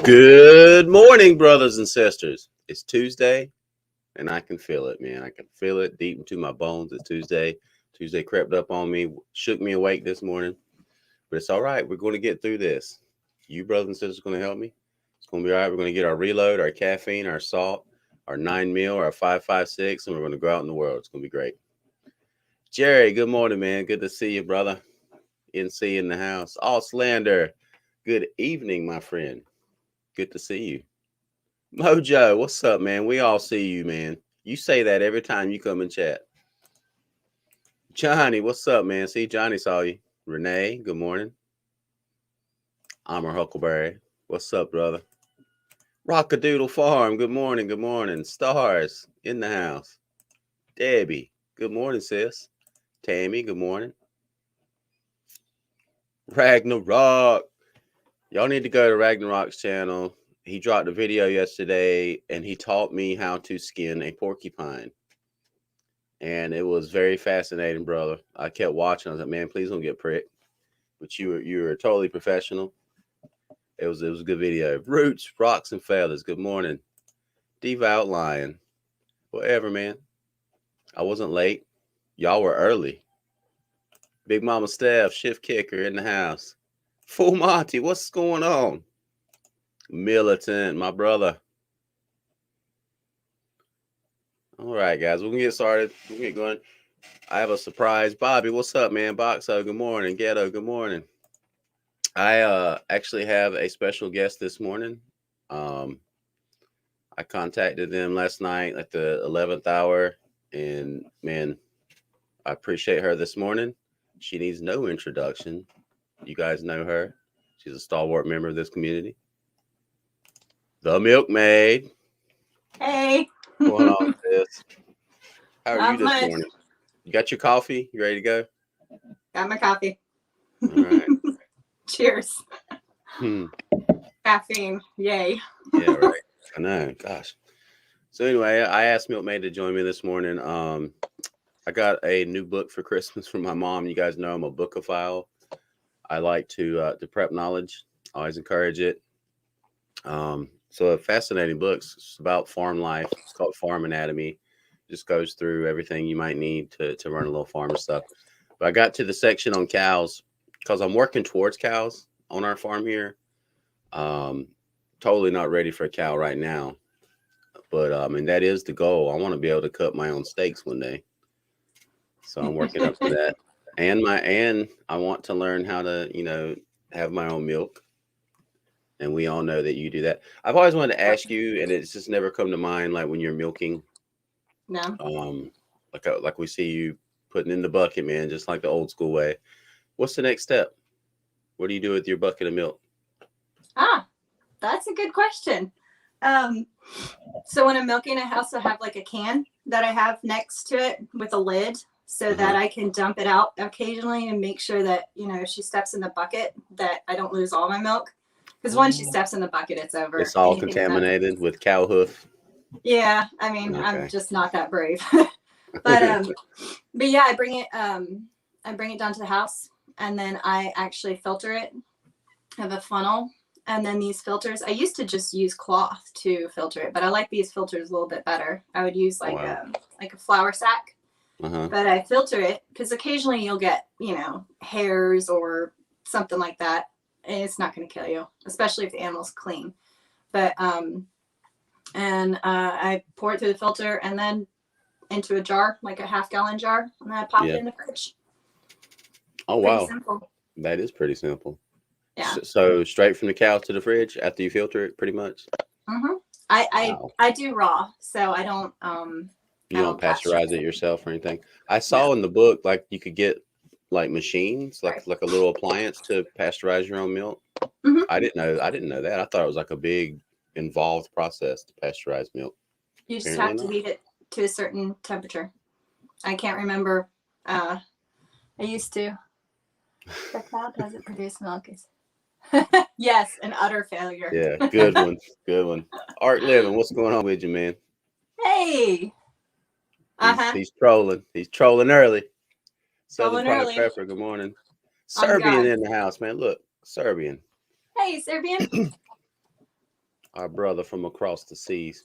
Good morning, brothers and sisters. It's Tuesday, and I can feel it, man. I can feel it deep into my bones. It's Tuesday. Tuesday crept up on me, shook me awake this morning, but it's all right. We're going to get through this. You, brothers and sisters, are going to help me. It's going to be all right. We're going to get our reload, our caffeine, our salt, our 9 meal, our 556, and we're going to go out in the world. It's going to be great. Jerry, good morning, man. Good to see you, brother. NC in the house. All slander. Good evening, my friend. Good to see you. Mojo, what's up, man? We all see you, man. You say that every time you come and chat. Johnny, what's up, man? See, Johnny saw you. Renee, good morning. Amber Huckleberry, what's up, brother? Rockadoodle Farm, good morning, good morning. Stars in the house. Debbie, good morning, sis. Tammy, good morning. Ragnarok. Y'all need to go to Ragnarok's channel. He dropped a video yesterday, and he taught me how to skin a porcupine. And it was very fascinating, brother. I kept watching. I was like, man, please don't get pricked. But you were totally professional. It was a good video. Roots, Rocks, and Feathers. Good morning. Devout Lion. Whatever, man. I wasn't late. Y'all were early. Big Mama Steph, Shift Kicker in the house. Full Monty, what's going on? Militant, my brother. All right, guys, we're going to get started. We'll get going. I have a surprise. Bobby, what's up, man? Boxo, good morning. Ghetto, good morning. I actually have a special guest this morning. I contacted them last night at the 11th hour, and man, I appreciate her this morning. She needs no introduction. You guys know her. She's a stalwart member of this community. The Milkmaid. Hey. What's going on, sis? How are Not you this much. morning? You got your coffee? You ready to go? Got my coffee. All right. Cheers. Caffeine. Yay. Yeah, right. I know. Gosh. So anyway, I asked Milkmaid to join me this morning. I got a new book for Christmas from my mom. You guys know I'm a bookophile. I like to prep knowledge. I always encourage it. So a fascinating book. It's about farm life. It's called Farm Anatomy. Just goes through everything you might need to run a little farm and stuff. But I got to the section on cows because I'm working towards cows on our farm here. Totally not ready for a cow right now. But and that is the goal. I want to be able to cut my own steaks one day. So I'm working up to that. And I want to learn how to, have my own milk. And we all know that you do that. I've always wanted to ask you, and it's just never come to mind, like when you're milking. No. Like we see you putting in the bucket, man, just like the old school way. What's the next step? What do you do with your bucket of milk? That's a good question. So when I'm milking, I also have like a can that I have next to it with a lid so that I can dump it out occasionally and make sure that, if she steps in the bucket that I don't lose all my milk. Because once she steps in the bucket, it's over. It's all contaminated with cow hoof. Yeah, I mean, okay. I'm just not that brave. but yeah, I bring it down to the house, and then I actually filter it. I have a funnel, and then these filters. I used to just use cloth to filter it, but I like these filters a little bit better. I would use like a flour sack. But I filter it because occasionally you'll get, hairs or something like that. And it's not going to kill you, especially if the animal's clean. But, I pour it through the filter and then into a jar, like a 1/2 gallon jar. And then I pop it in the fridge. Oh, pretty wow. Simple. That is pretty simple. Yeah. So straight from the cow to the fridge after you filter it, pretty much? I do raw, so I don't... You don't pasteurize it yourself or anything? I saw in the book, like, you could get, like, machines, like a little appliance to pasteurize your own milk. I didn't know that. I thought it was like a big involved process to pasteurize milk. You just have to heat it to a certain temperature. I can't remember. I used to. The cow doesn't produce milk. Yes, an utter failure. Yeah, good one. Good one. Art Livin, what's going on with you, man? Hey. He's trolling. He's trolling early. Southern Trolling Pride Pepper, good morning. Serbian in the house, man. Look, Serbian. Hey, Serbian. our brother from across the seas.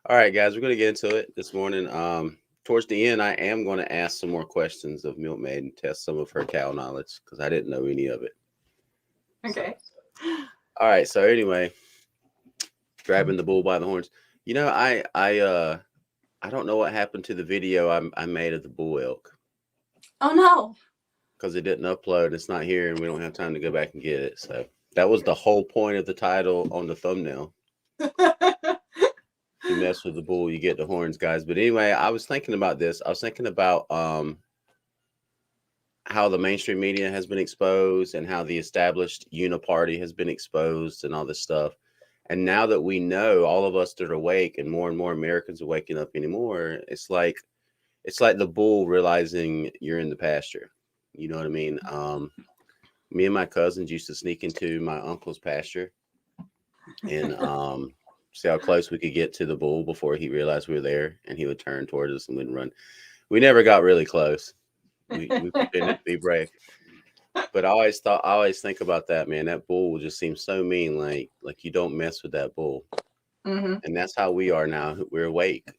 All right, guys, we're going to get into it this morning. Towards the end, I am going to ask some more questions of Milkmaid and test some of her cow knowledge because I didn't know any of it. Okay. So, all right. So anyway, grabbing the bull by the horns. You know, I don't know what happened to the video I made of the bull elk. Oh no. Because it didn't upload. It's not here, and we don't have time to go back and get it. So that was the whole point of the title on the thumbnail. You mess with the bull, you get the horns, guys. But anyway, I was thinking about this. I was thinking about how the mainstream media has been exposed and how the established uniparty has been exposed and all this stuff. And now that we know, all of us that are awake and more Americans are waking up anymore, it's like the bull realizing you're in the pasture. You know what I mean? Me and my cousins used to sneak into my uncle's pasture and see how close we could get to the bull before he realized we were there, and he would turn towards us and we'd run. We never got really close. We pretended to be brave. But I always think about that, man. That bull just seems so mean. Like you don't mess with that bull. Mm-hmm. And that's how we are now. We're awake.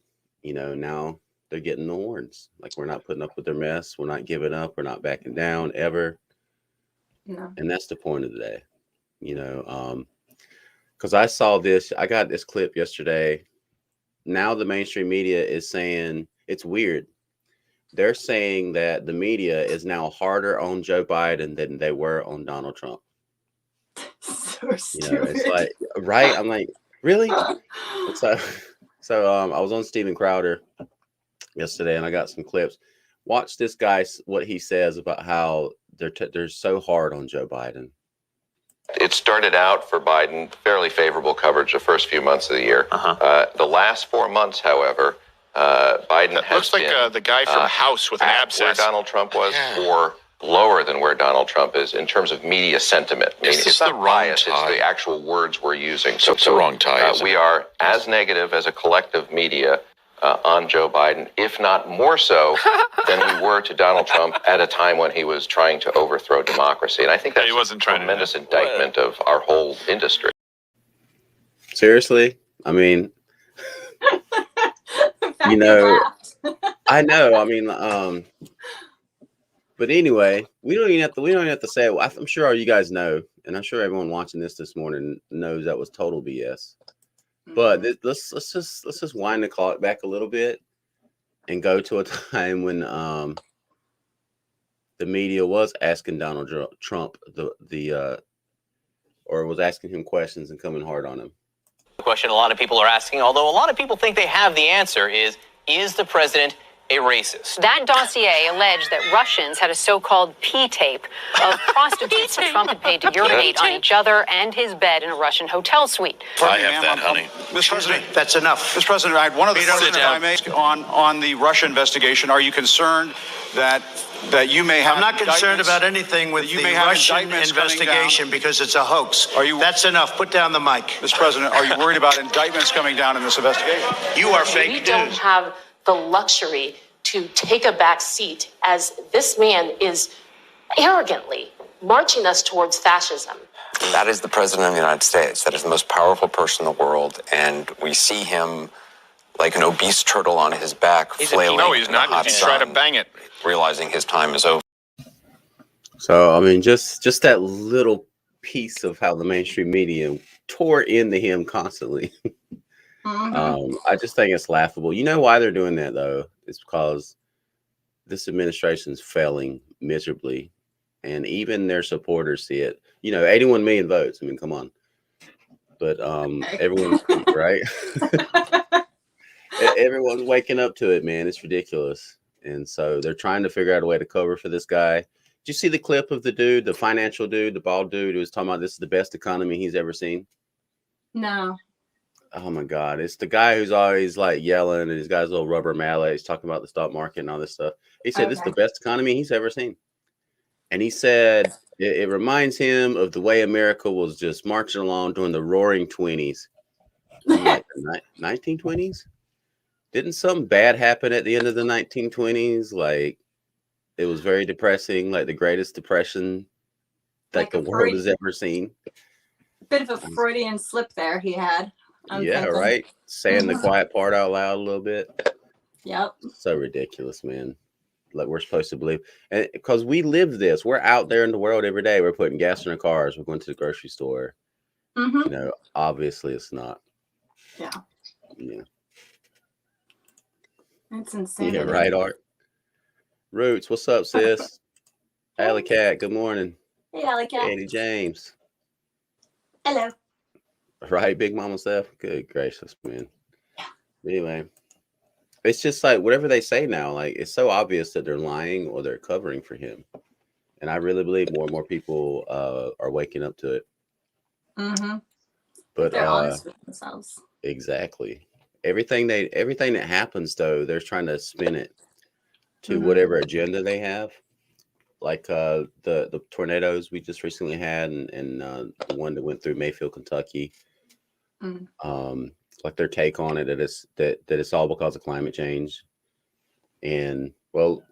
You know, now they're getting the horns. Like we're not putting up with their mess. We're not giving up. We're not backing down ever. No. And that's the point of the day. You know, because I got this clip yesterday. Now the mainstream media is saying it's weird. They're saying that the media is now harder on Joe Biden than they were on Donald Trump. So stupid. You know, it's like, right? I'm like, really? So I was on Steven Crowder yesterday, and I got some clips. Watch this guy, what he says about how they're so hard on Joe Biden. It started out for Biden fairly favorable coverage the first few months of the year. The last 4 months, however, Biden has looks like been, the guy from House with an abscess. Where Donald Trump was, or lower than where Donald Trump is in terms of media sentiment. I mean, it's not bias, it's the actual words we're using. So it's the wrong tie. We are as negative as a collective media on Joe Biden, if not more so than we were to Donald Trump at a time when he was trying to overthrow democracy. And I think that's a tremendous indictment of our whole industry. Seriously? I mean, you know, I know. I mean, but anyway, we don't even have to say it. I'm sure all you guys know, and I'm sure everyone watching this morning knows that was total BS. But let's just wind the clock back a little bit and go to a time when the media was asking Donald Trump or was asking him questions and coming hard on him. The question a lot of people are asking, although a lot of people think they have the answer, is the president a racist? That dossier alleged that Russians had a so-called P-tape of prostitutes that Trump had paid to urinate on each other and his bed in a Russian hotel suite. I have that, honey. Mr. President, that's enough. Mr. President, I had one other question if I may on the Russia investigation. Are you concerned that you may have? I'm not concerned about anything with the Russian investigation because it's a hoax. That's enough. Put down the mic. Mr. President, are you worried about indictments coming down in this investigation? You are fake news. We don't have the luxury to take a back seat as this man is arrogantly marching us towards fascism. That is the president of the United States. That is the most powerful person in the world. And we see him like an obese turtle on his back, flailing. No, he's not. He's trying to bang it. Realizing his time is over. So, I mean, just that little piece of how the mainstream media tore into him constantly. I just think it's laughable. You know why they're doing that, though? It's because this administration is failing miserably, and even their supporters see it. You know, 81 million votes. I mean, come on. But everyone's right. Everyone's waking up to it, man. It's ridiculous, and so they're trying to figure out a way to cover for this guy. Did you see the clip of the dude, the financial dude, the bald dude, who was talking about this is the best economy he's ever seen? No. Oh my God. It's the guy who's always like yelling and he's got his little rubber mallet. He's talking about the stock market and all this stuff. He said, This is the best economy he's ever seen. And he said, it reminds him of the way America was just marching along during the roaring 20s. Like the 1920s? Didn't something bad happen at the end of the 1920s? Like it was very depressing, like the greatest depression that the world has ever seen. Bit of a Freudian slip there he had. Yeah, right. Saying the quiet part out loud a little bit. Yep. So ridiculous, man. Like we're supposed to believe, and because we live this, we're out there in the world every day. We're putting gas in our cars. We're going to the grocery store. You know, obviously it's not. Yeah. Yeah. It's insane. Yeah, right, Art. Roots, what's up, sis? Alley Cat, good morning. Hey, Alley Cat. Eddie James. Hello. Right, Big Mama Steph. Good gracious, man. Yeah. Anyway, it's just like whatever they say now, like it's so obvious that they're lying or they're covering for him. And I really believe more and more people are waking up to it. But they're honest with themselves. Exactly. Everything that happens though, they're trying to spin it to whatever agenda they have. Like the tornadoes we just recently had and the one that went through Mayfield, Kentucky. Like their take on it that it's all because of climate change. And well,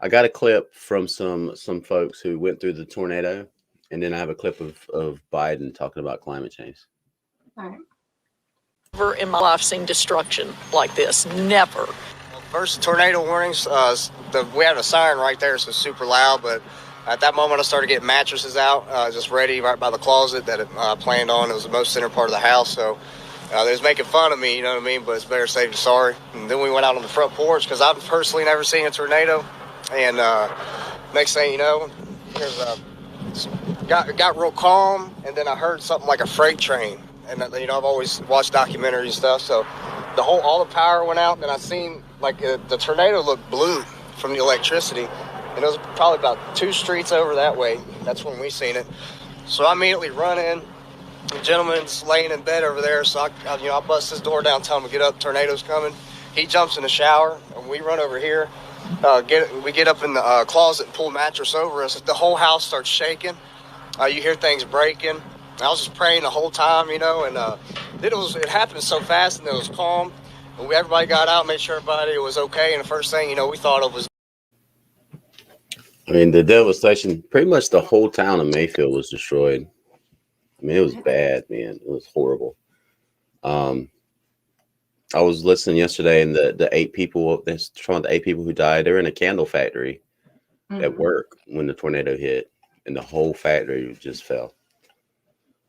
I got a clip from some folks who went through the tornado, and then I have a clip of Biden talking about climate change. All right. Never in my life seen destruction like this. Never. First tornado warnings, we had a siren right there, so super loud, but at that moment I started getting mattresses out, just ready right by the closet that it planned on. It was the most center part of the house, so they was making fun of me, you know what I mean, but it's better safe than sorry. And then we went out on the front porch, because I've personally never seen a tornado, and next thing you know, got real calm, and then I heard something like a freight train, and you know, I've always watched documentaries and stuff, so all the power went out, and I seen like the tornado looked blue from the electricity, and it was probably about 2 streets over that way. That's when we seen it. So I immediately run in. The gentleman's laying in bed over there, so I bust his door down, tell him to get up, tornado's coming. He jumps in the shower, and we run over here. We get up in the closet and pull a mattress over us. The whole house starts shaking. You hear things breaking. I was just praying the whole time, you know, and then it happened so fast, and it was calm. And everybody got out, made sure everybody was okay, and the first thing, you know, we thought of was... I mean, the devastation, pretty much the whole town of Mayfield was destroyed. I mean, it was bad, man. It was horrible. I was listening yesterday, and the 8 people, the 8 people who died, they're in a candle factory at work when the tornado hit, and the whole factory just fell.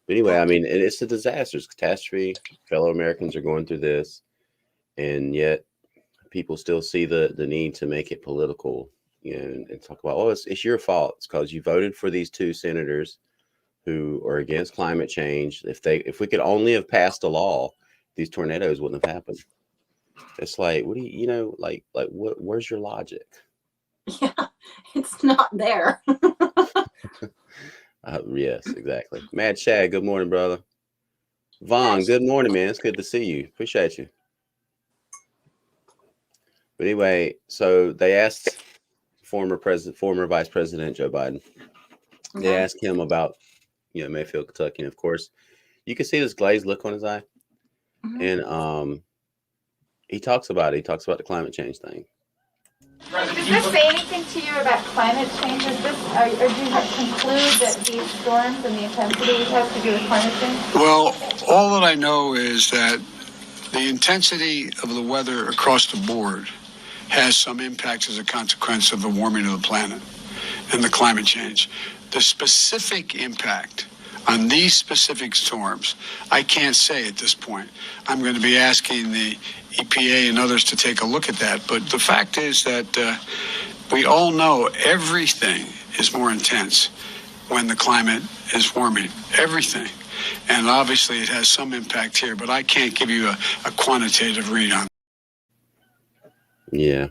But anyway, I mean, it's a disaster, it's a catastrophe. Fellow Americans are going through this, and yet people still see the need to make it political, you know, and talk about, oh, it's your fault. It's because you voted for these 2 senators who are against climate change. If we could only have passed a law, these tornadoes wouldn't have happened. It's like, what do you know, like where's your logic? Yeah, it's not there. Yes, exactly. Mad Shad, good morning, brother. Vaughn, good morning, man. It's good to see you. Appreciate you. But anyway, so they asked former Vice President Joe Biden. They asked him about, you know, Mayfield, Kentucky, and of course, you can see this glazed look on his eye. And he talks about it. He talks about the climate change thing. Does this say anything to you about climate change? Or do you conclude that these storms and the intensity has to do with climate change? Well, all that I know is that the intensity of the weather across the board has some impact as a consequence of the warming of the planet and the climate change. The specific impact on these specific storms, I can't say at this point. I'm going to be asking the EPA and others to take a look at that. But the fact is that we all know everything is more intense when the climate is warming. Everything. And obviously it has some impact here, but I can't give you a quantitative read on it. Yeah.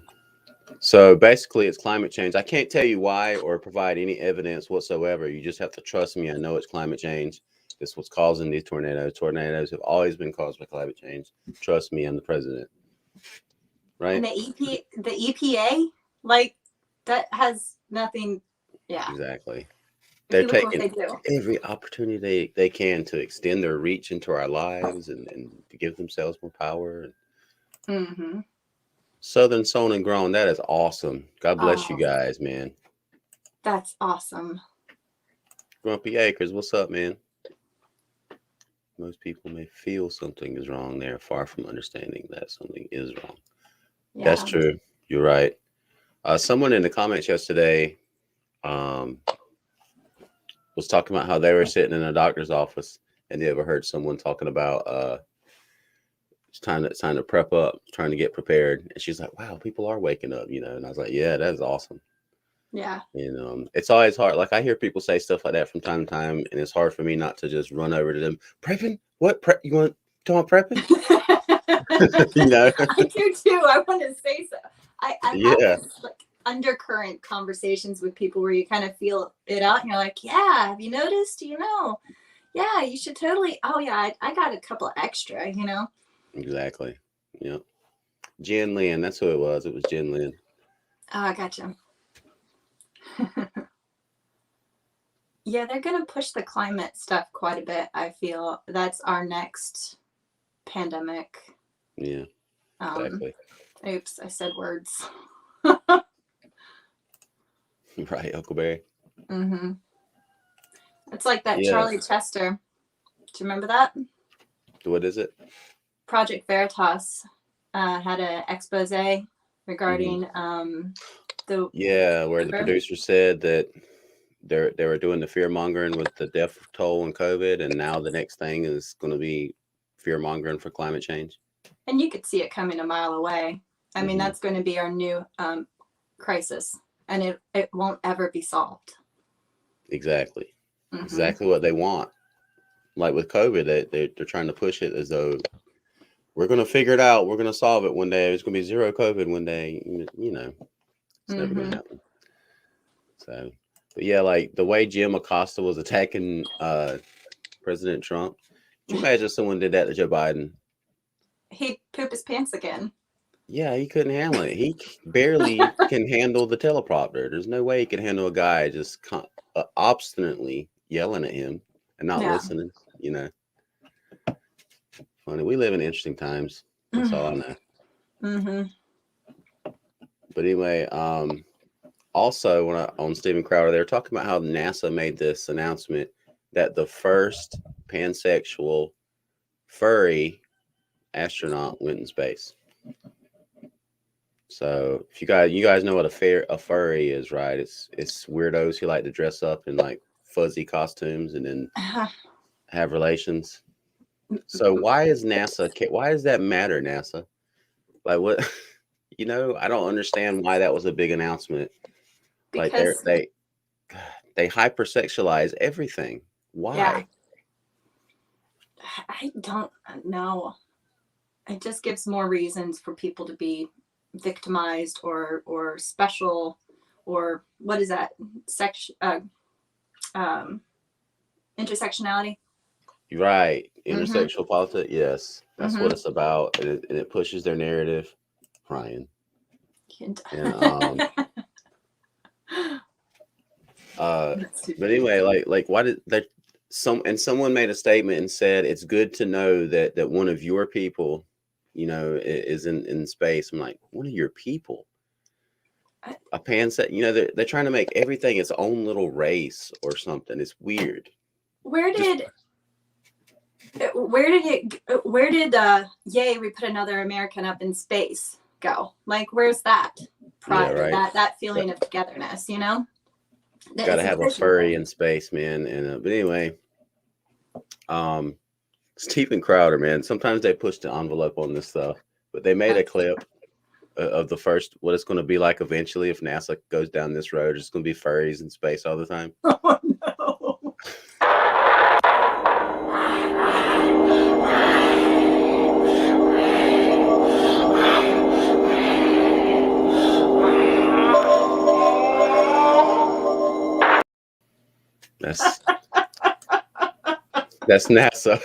So basically it's climate change. I can't tell you why or provide any evidence whatsoever. You just have to trust me. I know it's climate change. It's what's causing these tornadoes. Tornadoes have always been caused by climate change. Trust me, I'm the president. Right? And the EPA, like, that has nothing. Yeah. Exactly. They're taking every opportunity they can to extend their reach into our lives and to give themselves more power. Southern Sown and Grown, that is awesome. God bless you guys, man. That's awesome. Grumpy Acres, what's up, man? Most people may feel something is wrong. They are far from understanding that something is wrong. Yeah. That's true. You're right. Someone in the comments yesterday was talking about how they were sitting in a doctor's office, and they ever heard someone talking about trying to prep up, trying to get prepared. And she's like, wow, people are waking up, you know. And I was like, yeah, that's awesome. Yeah. And it's always hard. Like I hear people say stuff like that from time to time, and it's hard for me not to just run over to them. Prepping? What prep? You want to talk prepping? You know? I do too. I want to say so. I have this like undercurrent conversations with people where you kind of feel it out, and you're like, yeah, have you noticed? You know, yeah, you should totally. Oh yeah, I got a couple extra. You know. Exactly. Yep. Jen Lynn, that's who it was. It was Jen Lynn. Oh, I gotcha. Yeah, they're going to push the climate stuff quite a bit. I feel that's our next pandemic. Yeah, exactly. Oops, I said words. Right, Huckleberry. Mm-hmm. It's like that Charlie Chester. Do you remember that? What is it? Project Veritas had an expose regarding where the producer said that they were doing the fear mongering with the death toll and COVID, and now the next thing is going to be fear mongering for climate change. And you could see it coming a mile away. I mean, that's going to be our new crisis, and it won't ever be solved. Exactly. Exactly what they want. Like with COVID, they're trying to push it as though we're going to figure it out. We're going to solve it one day. It's going to be zero COVID one day. You know, it's never going to happen. So, but yeah, like the way Jim Acosta was attacking President Trump. Could you imagine if someone did that to Joe Biden? He'd poop his pants again. Yeah, he couldn't handle it. He barely can handle the teleprompter. There's no way he can handle a guy just obstinately yelling at him and not listening. You know, funny. We live in interesting times. That's all I know. But anyway, also on Steven Crowder, they were talking about how NASA made this announcement that the first pansexual furry astronaut went in space. So if you guys know what a furry is, right? It's weirdos who like to dress up in like fuzzy costumes and then have relations. So why does that matter, NASA? Like what? You know, I don't understand why that was a big announcement. Because like they hypersexualize everything. Why? Yeah. I don't know. It just gives more reasons for people to be victimized or special, or what is that? Intersectionality. Right. Intersexual politics. Yes. That's what it's about. And it pushes their narrative. Ryan. And, but anyway, like why did that someone made a statement and said it's good to know that one of your people, you know, is in space. I'm like, one of your people? A pansexual, you know, they're trying to make everything its own little race or something. It's weird. Where did yay, we put another American up in space go? Like, where's that pride, that feeling of togetherness, you know? Got to have a furry in space, man. And but anyway, Steven Crowder, man. Sometimes they push the envelope on this stuff, but they made a clip of the first what it's going to be like eventually if NASA goes down this road. It's going to be furries in space all the time. Oh no! That's NASA.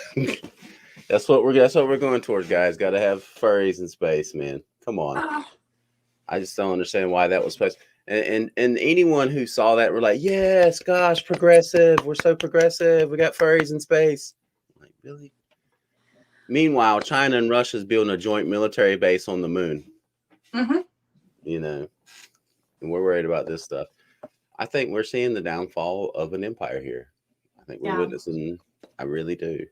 That's what we're going towards, guys. Got to have furries in space, man. Come on. I just don't understand why that was supposed. And anyone who saw that were like, yes, gosh, progressive. We're so progressive. We got furries in space. I'm like, really? Meanwhile, China and Russia is building a joint military base on the moon. You know, and we're worried about this stuff. I think we're seeing the downfall of an empire here. I think we're witnessing. I really do.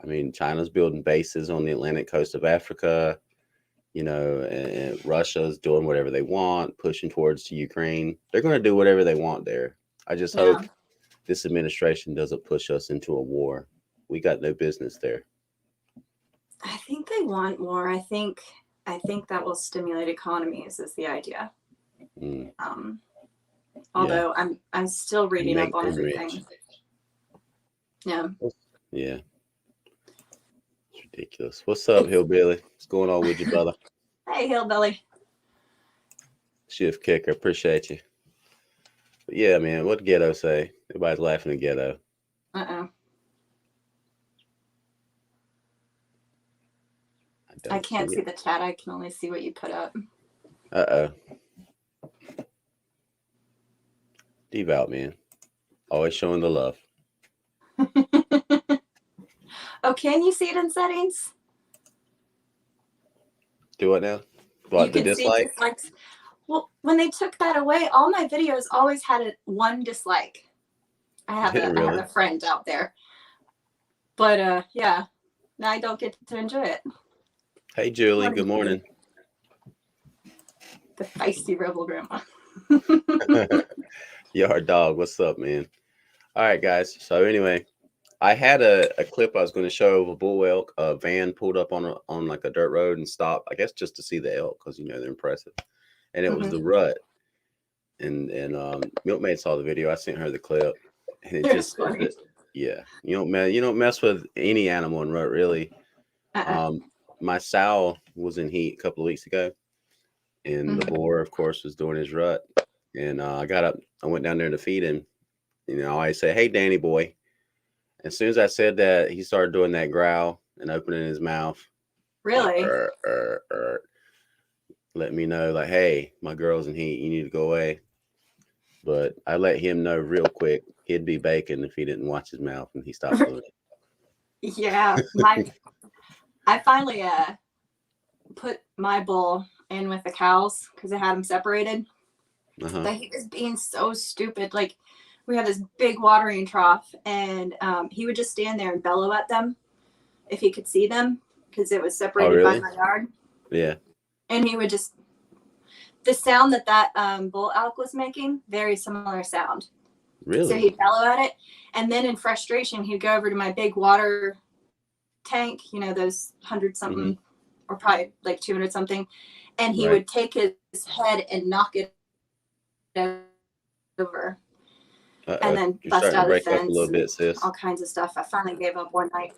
I mean, China's building bases on the Atlantic coast of Africa, you know, and Russia's doing whatever they want, pushing towards to Ukraine. They're going to do whatever they want there. I just hope this administration doesn't push us into a war. We got no business there. I think they want war. I think that will stimulate economies is the idea. Although I'm still reading up on everything. Yeah. Yeah. It's ridiculous. What's up, Hillbilly? What's going on with you, brother? Hey, Hillbilly. Shift kicker. Appreciate you. But yeah, man, what Ghetto say? Everybody's laughing at Ghetto. I can't see the chat. I can only see what you put up. Devout, man. Always showing the love. Oh, can you see it in settings? Do what now? What, the dislike? Dislikes. Well, when they took that away, all my videos always had one dislike. I have a friend out there. But yeah, now I don't get to enjoy it. Hey, Julie. Good morning. The feisty rebel grandma. Yard dog. What's up, man? All right, guys. So anyway, I had a clip I was going to show of a bull elk. A van pulled up on like a dirt road and stopped, I guess, just to see the elk because, you know, they're impressive. And it was the rut. And Milkmaid saw the video. I sent her the clip. And it just funny. Yeah. You don't mess with any animal in rut, really. My sow was in heat a couple of weeks ago. And the boar, of course, was doing his rut. And I got up. I went down there to feed him. You know, I always say, "Hey, Danny boy." As soon as I said that, he started doing that growl and opening his mouth. Really? Let me know, like, hey, my girl's in heat. You need to go away. But I let him know real quick. He'd be bacon if he didn't watch his mouth and he stopped doing it. Yeah. I finally put my bull in with the cows because I had them separated. But he was being so stupid. Like, we had this big watering trough, and he would just stand there and bellow at them if he could see them because it was separated by my yard. Yeah. And he would just, the sound that bull elk was making, very similar sound. Really? So he'd bellow at it, and then in frustration, he'd go over to my big water tank, you know, those 100-something, or probably like 200-something, and he would take his head and knock it over. And then bust out the fence, a little bit, sis. All kinds of stuff. I finally gave up one night.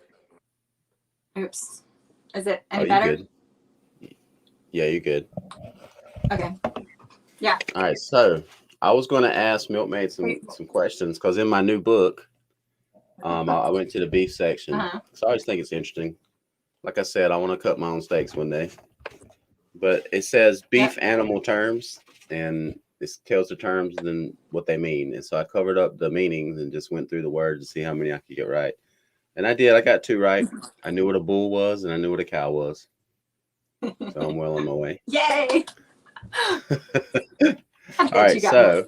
Oops. Is it any better? Good. Yeah, you're good. Okay. Yeah. All right. So I was going to ask Milkmaid some questions because in my new book, I went to the beef section. So I always think it's interesting. Like I said, I want to cut my own steaks one day. But it says beef animal terms, and it tells the terms and then what they mean. And so I covered up the meanings and just went through the words to see how many I could get right. And I did. I got 2 right. I knew what a bull was and I knew what a cow was. So I'm well on my way. Yay! All right. So,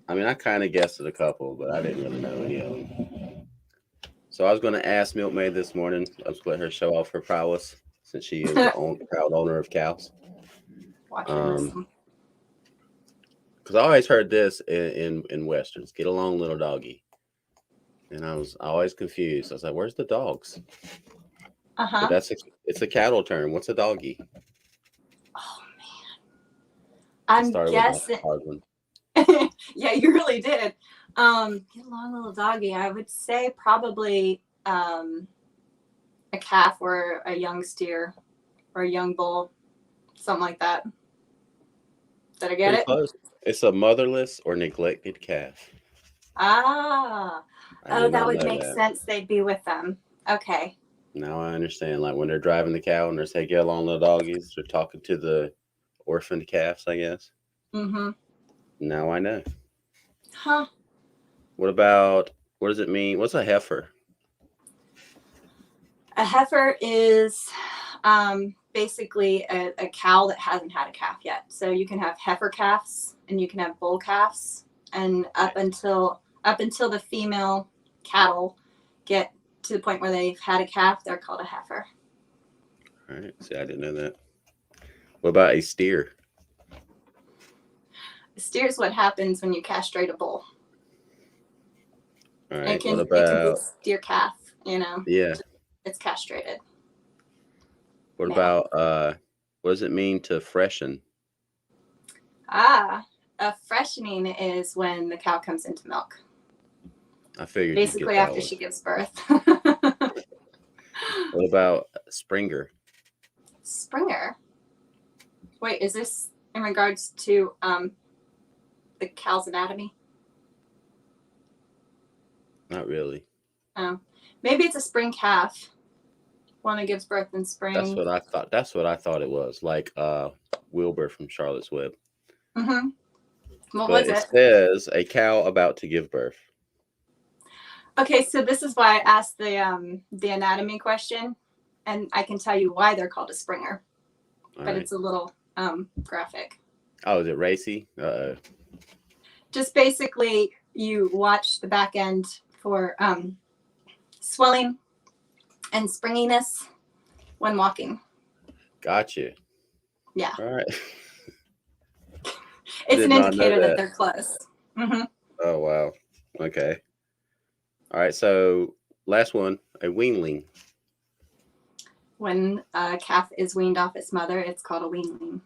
I mean, I kind of guessed at a couple, but I didn't really know any of them. So I was going to ask Milkmaid this morning. I was going to let her show off her prowess since she is the proud owner of cows. Because I always heard this in Westerns, get along, little doggy. And I was always confused. I was like, where's the dogs? But it's a cattle term. What's a doggy? Oh, man. I'm guessing. Yeah, you really did. Get along, little doggy. I would say probably a calf or a young steer or a young bull, something like that. Did I get it? Close. It's a motherless or neglected calf. Oh, that would make sense. They'd be with them. Okay. Now I understand. Like when they're driving the cow and they're saying, get along, little doggies, they're talking to the orphaned calves, I guess. Now I know. Huh. What does it mean? What's a heifer? A heifer is basically a cow that hasn't had a calf yet. So you can have heifer calves and you can have bull calves, and up until the female cattle get to the point where they've had a calf, they're called a heifer. All right. See, I didn't know that. What about a steer? A steer is what happens when you castrate a bull. All right. It can be a steer calf, you know. Yeah. It's castrated. What about what does it mean to freshen? A freshening is when the cow comes into milk. I figured. Basically after she gives birth. What about Springer? Springer. Wait, is this in regards to the cow's anatomy? Not really. Maybe it's a spring calf. One that gives birth in spring. That's what I thought. That's what I thought it was. Like Wilbur from Charlotte's Web. Mm-hmm. What but was it? It says a cow about to give birth. Okay, so this is why I asked the anatomy question, and I can tell you why they're called a Springer. All but right. it's a little graphic. Oh, is it racy? Just basically, you watch the back end for swelling and springiness when walking. Gotcha. Yeah. All right. It's an indicator that they're close. Mm-hmm. Oh, wow. Okay. All right. So last one, a weanling. When a calf is weaned off its mother, it's called a weanling.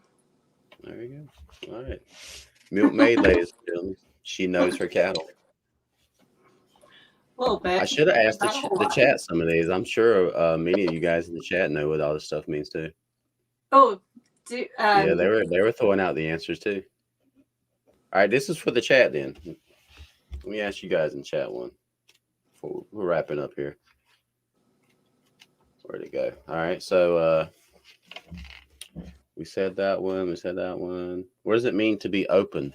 There you go. All right. Milkmaid, ladies and gentlemen. She knows her cattle. A little bit. I should have asked the chat some of these. I'm sure many of you guys in the chat know what all this stuff means too. Oh, yeah, they were throwing out the answers too. All right, this is for the chat then. Let me ask you guys in chat one. We're wrapping up here. Where'd it go? All right, so we said that one. We said that one. What does it mean to be open,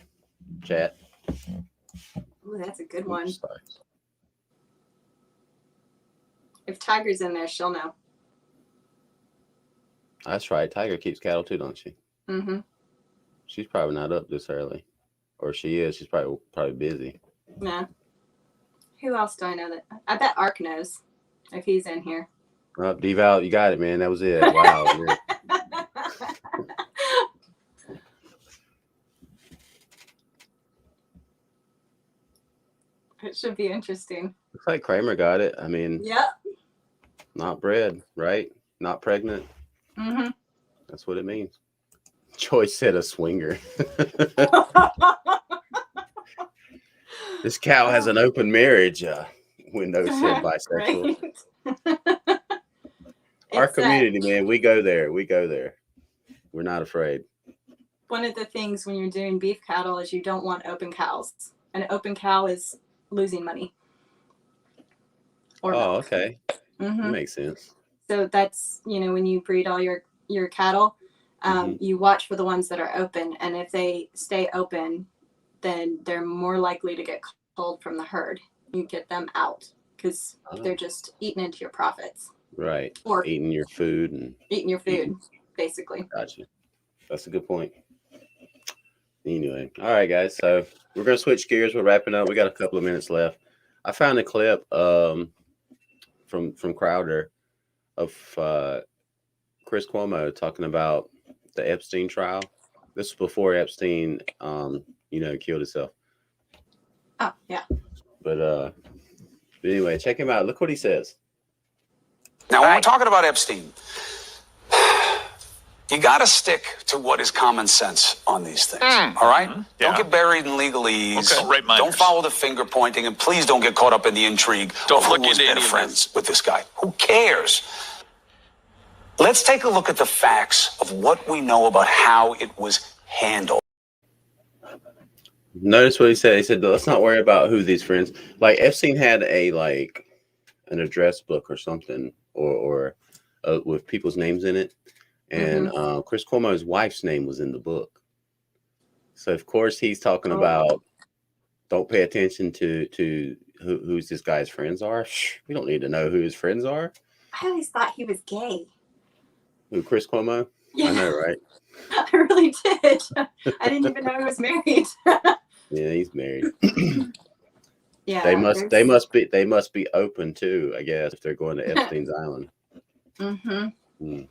chat? Oh, that's a good one. Sorry. If Tiger's in there, she'll know. That's right. Tiger keeps cattle too, don't she? Mm-hmm. She's probably not up this early, or she is. She's probably busy. Yeah. Who else do I know that? I bet Ark knows if he's in here. Devout, you got it, man. That was it. Wow. It should be interesting. Looks like Kramer got it. I mean, yep. Not bred, right? Not pregnant. Mm-hmm. That's what it means. Joyce said a swinger. This cow has an open marriage window, said bisexual. Right? Our community, man, we go there. We go there. We're not afraid. One of the things when you're doing beef cattle is you don't want open cows. An open cow is losing money. Or milk. Okay. Mm-hmm. That makes sense. So that's, when you breed all your cattle, you watch for the ones that are open. And if they stay open, then they're more likely to get culled from the herd. You get them out because they're just eating into your profits. Right. Or eating your food and eating your food, basically. Gotcha. That's a good point. Anyway, all right, guys. So we're gonna switch gears. We're wrapping up. We got a couple of minutes left. I found a clip from Crowder of Chris Cuomo talking about the Epstein trial. This was before Epstein, killed himself. Oh yeah. But anyway, check him out. Look what he says. Now, when we're talking about Epstein, you got to stick to what is common sense on these things. All right? Mm-hmm. Yeah. Don't get buried in legalese. Okay, don't follow the finger pointing, and please don't get caught up in the intrigue. Don't look into any friends with this guy. Who cares? Let's take a look at the facts of what we know about how it was handled. Notice what he said. He said, let's not worry about who these friends. Like Epstein had an address book or something, or with people's names in it, and Chris Cuomo's wife's name was in the book. So of course he's talking about don't pay attention to who's this guy's friends are. We don't need to know who his friends are. I always thought he was gay. Who, Chris Cuomo? Yeah. I know, right? I really did. I didn't even know he was married. Yeah, he's married. Yeah. They must be open too, I guess, if they're going to Epstein's Island. Mm-hmm.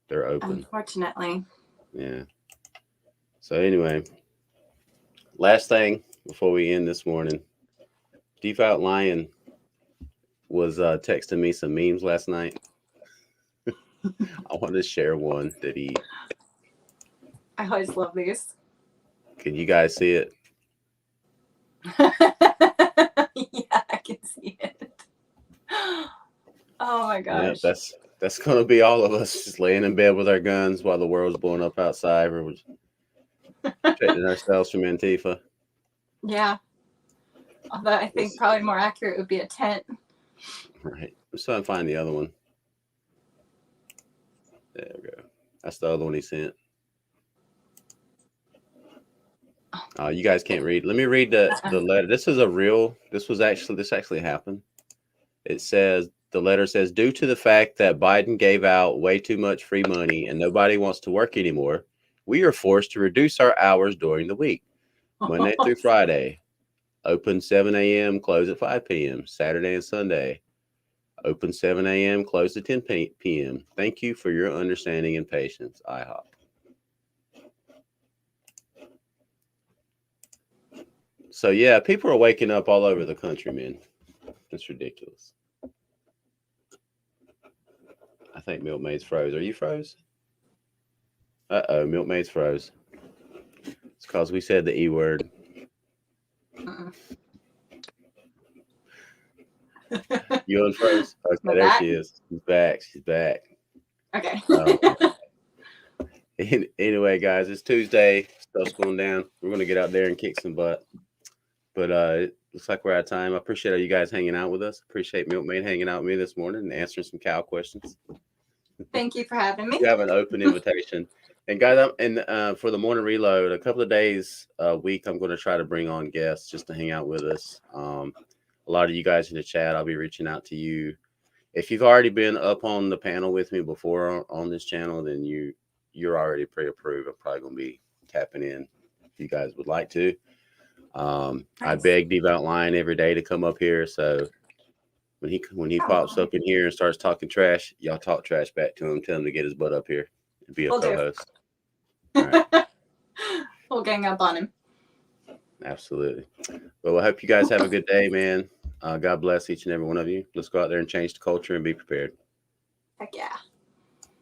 They're open. Unfortunately. Yeah. So anyway, last thing before we end this morning, Devout Lion was texting me some memes last night. I want to share one that he. I always love these. Can you guys see it? Yeah, I can see it. Oh my gosh. Yeah, that's gonna be all of us just laying in bed with our guns while the world's blowing up outside. We're protecting ourselves from Antifa. Yeah. Although I think probably more accurate would be a tent. Right. I'm trying to find the other one. There we go. That's the other one he sent. You guys can't read. Let me read the letter. This actually happened. It says, the letter says, due to the fact that Biden gave out way too much free money and nobody wants to work anymore, we are forced to reduce our hours during the week. Monday through Friday, open 7 a.m., close at 5 p.m. Saturday and Sunday, open 7 a.m., close at 10 p.m. Thank you for your understanding and patience. IHOP. So yeah, people are waking up all over the country, man. It's ridiculous. I think Milkmaid's froze. Are you froze? Uh-oh, Milkmaid's froze. It's because we said the E word. You unfroze? Okay, there she is. She's back. She's back. Okay. Anyway, guys, it's Tuesday. Stuff's going down. We're going to get out there and kick some butt. But it looks like we're out of time. I appreciate all you guys hanging out with us. Appreciate Milkmaid hanging out with me this morning and answering some cow questions. Thank you for having me. You have an open invitation. And guys, for the morning reload, a couple of days a week, I'm going to try to bring on guests just to hang out with us. A lot of you guys in the chat, I'll be reaching out to you. If you've already been up on the panel with me before on this channel, then you're already pre-approved. I'm probably going to be tapping in if you guys would like to. Nice. I beg Devout Lion every day to come up here. So when he pops up in here and starts talking trash, y'all talk trash back to him. Tell him to get his butt up here and be a co-host. All right. We'll gang up on him. Absolutely. Well, I hope you guys have a good day, man. God bless each and every one of you. Let's go out there and change the culture and be prepared. Heck yeah.